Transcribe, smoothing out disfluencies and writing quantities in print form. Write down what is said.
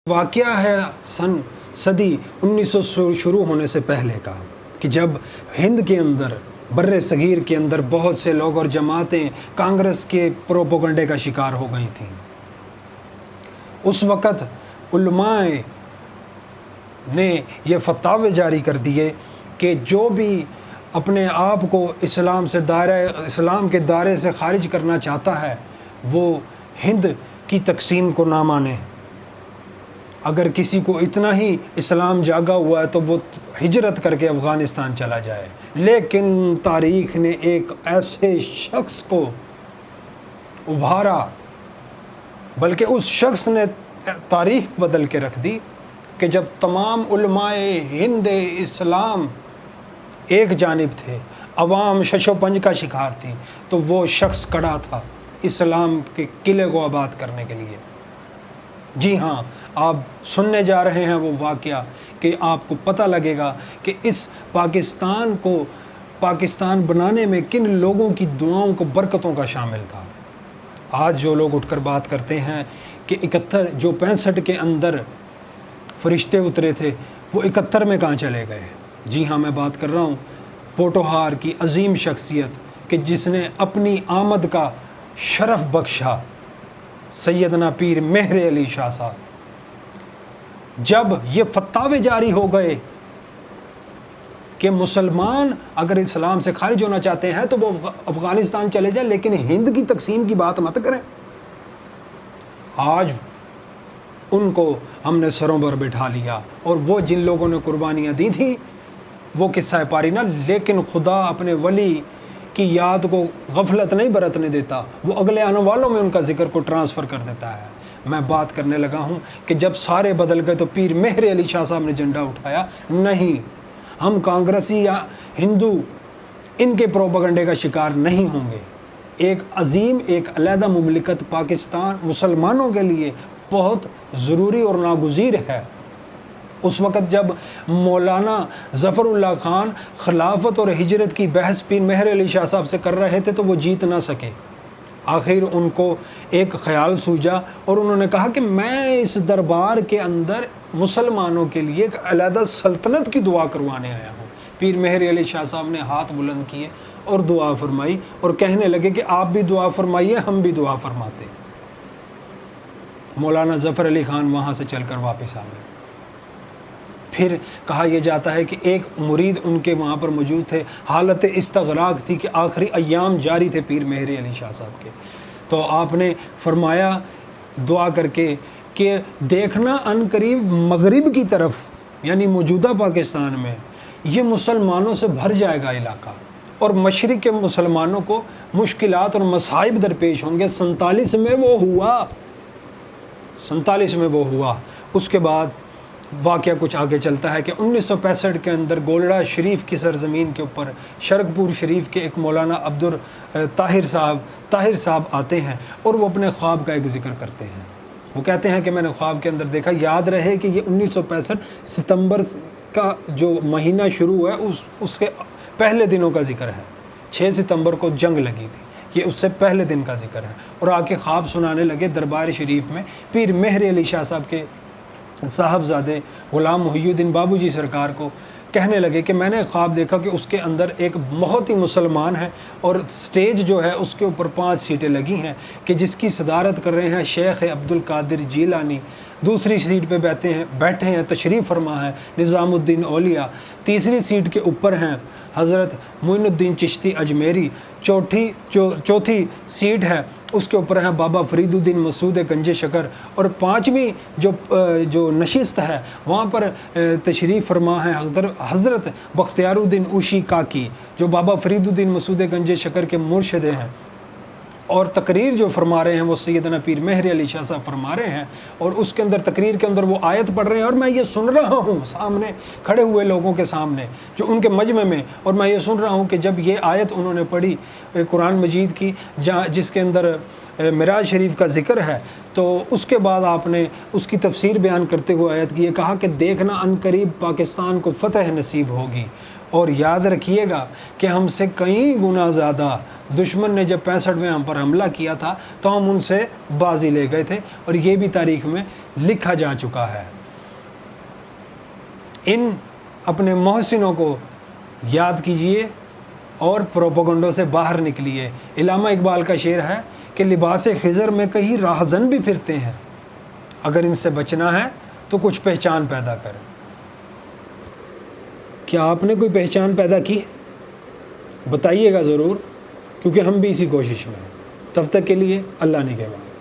واقعہ ہے سن صدی 1900 شروع ہونے سے پہلے کا، کہ جب ہند کے اندر بر صغیر کے اندر بہت سے لوگ اور جماعتیں کانگریس کے پروپیگنڈے کا شکار ہو گئی تھیں۔ اس وقت علماء نے یہ فتوے جاری کر دیے کہ جو بھی اپنے آپ کو اسلام کے دائرے سے خارج کرنا چاہتا ہے وہ ہند کی تقسیم کو نہ مانے۔ اگر کسی کو اتنا ہی اسلام جاگا ہوا ہے تو وہ ہجرت کر کے افغانستان چلا جائے۔ لیکن تاریخ نے ایک ایسے شخص کو ابھارا، بلکہ اس شخص نے تاریخ بدل کے رکھ دی کہ جب تمام علماء ہند اسلام ایک جانب تھے، عوام شش و پنج کا شکار تھی، تو وہ شخص کڑا تھا اسلام کے قلعے کو آباد کرنے کے لیے۔ جی ہاں، آپ سننے جا رہے ہیں وہ واقعہ کہ آپ کو پتہ لگے گا کہ اس پاکستان کو پاکستان بنانے میں کن لوگوں کی دعاؤں کو برکتوں کا شامل تھا۔ آج جو لوگ اٹھ کر بات کرتے ہیں کہ 65 کے اندر فرشتے اترے تھے، وہ 71 میں کہاں چلے گئے؟ جی ہاں، میں بات کر رہا ہوں پوٹوہار کی عظیم شخصیت کہ جس نے اپنی آمد کا شرف بخشا، سیدنا پیر مہر علی شاہ صاحب۔ جب یہ فتوے جاری ہو گئے کہ مسلمان اگر اسلام سے خارج ہونا چاہتے ہیں تو وہ افغانستان چلے جائیں، لیکن ہند کی تقسیم کی بات مت کریں، آج ان کو ہم نے سروں پر بٹھا لیا۔ اور وہ جن لوگوں نے قربانیاں دی تھیں وہ قصہ پاری نہ، لیکن خدا اپنے ولی کی یاد کو غفلت نہیں برتنے دیتا، وہ اگلے آنے والوں میں ان کا ذکر کو ٹرانسفر کر دیتا ہے۔ میں بات کرنے لگا ہوں کہ جب سارے بدل گئے تو پیر مہر علی شاہ صاحب نے جھنڈا اٹھایا۔ نہیں، ہم کانگریسی یا ہندو ان کے پروپیگنڈے کا شکار نہیں ہوں گے۔ ایک عظیم ایک علیحدہ مملکت پاکستان مسلمانوں کے لیے بہت ضروری اور ناگزیر ہے۔ اس وقت جب مولانا ظفر اللہ خان خلافت اور ہجرت کی بحث پیر مہر علی شاہ صاحب سے کر رہے تھے تو وہ جیت نہ سکے۔ آخر ان کو ایک خیال سوجا اور انہوں نے کہا کہ میں اس دربار کے اندر مسلمانوں کے لیے ایک علیحدہ سلطنت کی دعا کروانے آیا ہوں۔ پیر مہر علی شاہ صاحب نے ہاتھ بلند کیے اور دعا فرمائی اور کہنے لگے کہ آپ بھی دعا فرمائیے، ہم بھی دعا فرماتے۔ مولانا ظفر علی خان وہاں سے چل کر واپس آ گئے۔ پھر کہا یہ جاتا ہے کہ ایک مرید ان کے وہاں پر موجود تھے، حالت استغراق تھی کہ آخری ایام جاری تھے پیر مہر علی شاہ صاحب کے، تو آپ نے فرمایا دعا کر کے کہ دیکھنا ان قریب مغرب کی طرف یعنی موجودہ پاکستان میں یہ مسلمانوں سے بھر جائے گا علاقہ، اور مشرق کے مسلمانوں کو مشکلات اور مصائب درپیش ہوں گے۔ 47 میں وہ ہوا، 47 میں وہ ہوا۔ اس کے بعد واقعہ کچھ آگے چلتا ہے کہ 1965 کے اندر گولڑا شریف کی سرزمین کے اوپر شرک پور شریف کے ایک مولانا طاہر صاحب آتے ہیں اور وہ اپنے خواب کا ایک ذکر کرتے ہیں۔ وہ کہتے ہیں کہ میں نے خواب کے اندر دیکھا، یاد رہے کہ یہ 1965 ستمبر کا جو مہینہ شروع ہوا ہے اس کے پہلے دنوں کا ذکر ہے۔ 6 ستمبر کو جنگ لگی تھی، یہ اس سے پہلے دن کا ذکر ہے۔ اور آ کے خواب سنانے لگے دربار شریف میں پیر مہر علی شاہ صاحب کے صاحبزادے غلام محی الدین بابو جی سرکار کو، کہنے لگے کہ میں نے خواب دیکھا کہ اس کے اندر ایک بہت ہی مسلمان ہے اور سٹیج جو ہے اس کے اوپر 5 سیٹیں لگی ہیں کہ جس کی صدارت کر رہے ہیں شیخ عبد القادر جیلانی، دوسری سیٹ پہ بیٹھے ہیں تشریف فرما ہے نظام الدین اولیاء، تیسری سیٹ کے اوپر ہیں حضرت معین الدین چشتی اجمیری، چوتھی سیٹ ہے اس کے اوپر ہیں بابا فرید الدین مسعود گنج شکر، اور 5ویں جو نشست ہے وہاں پر تشریف فرما ہے حضرت بختیار الدین اوشی کاکی جو بابا فرید الدین مسعود گنج شکر کے مرشد ہیں، اور تقریر جو فرما رہے ہیں وہ سیدنا پیر مہر علی شاہ صاحب فرما رہے ہیں، اور اس کے اندر تقریر کے اندر وہ آیت پڑھ رہے ہیں اور میں یہ سن رہا ہوں سامنے کھڑے ہوئے لوگوں کے سامنے جو ان کے مجمع میں، اور میں یہ سن رہا ہوں کہ جب یہ آیت انہوں نے پڑھی قرآن مجید کی جس کے اندر معراج شریف کا ذکر ہے، تو اس کے بعد آپ نے اس کی تفسیر بیان کرتے ہوئے آیت کی یہ کہا کہ دیکھنا ان قریب پاکستان کو فتح نصیب ہوگی اور یاد رکھیے گا کہ ہم سے کئی گنا زیادہ دشمن نے جب 65 میں ہم پر حملہ کیا تھا تو ہم ان سے بازی لے گئے تھے، اور یہ بھی تاریخ میں لکھا جا چکا ہے۔ ان اپنے محسنوں کو یاد کیجئے اور پروپیگنڈوں سے باہر نکلیے۔ علامہ اقبال کا شعر ہے کہ لباس خضر میں کہیں راہزن بھی پھرتے ہیں، اگر ان سے بچنا ہے تو کچھ پہچان پیدا کر۔ کیا آپ نے کوئی پہچان پیدا کی؟ بتائیے گا ضرور، کیونکہ ہم بھی اسی کوشش میں ہیں۔ تب تک کے لیے اللہ نگہبان۔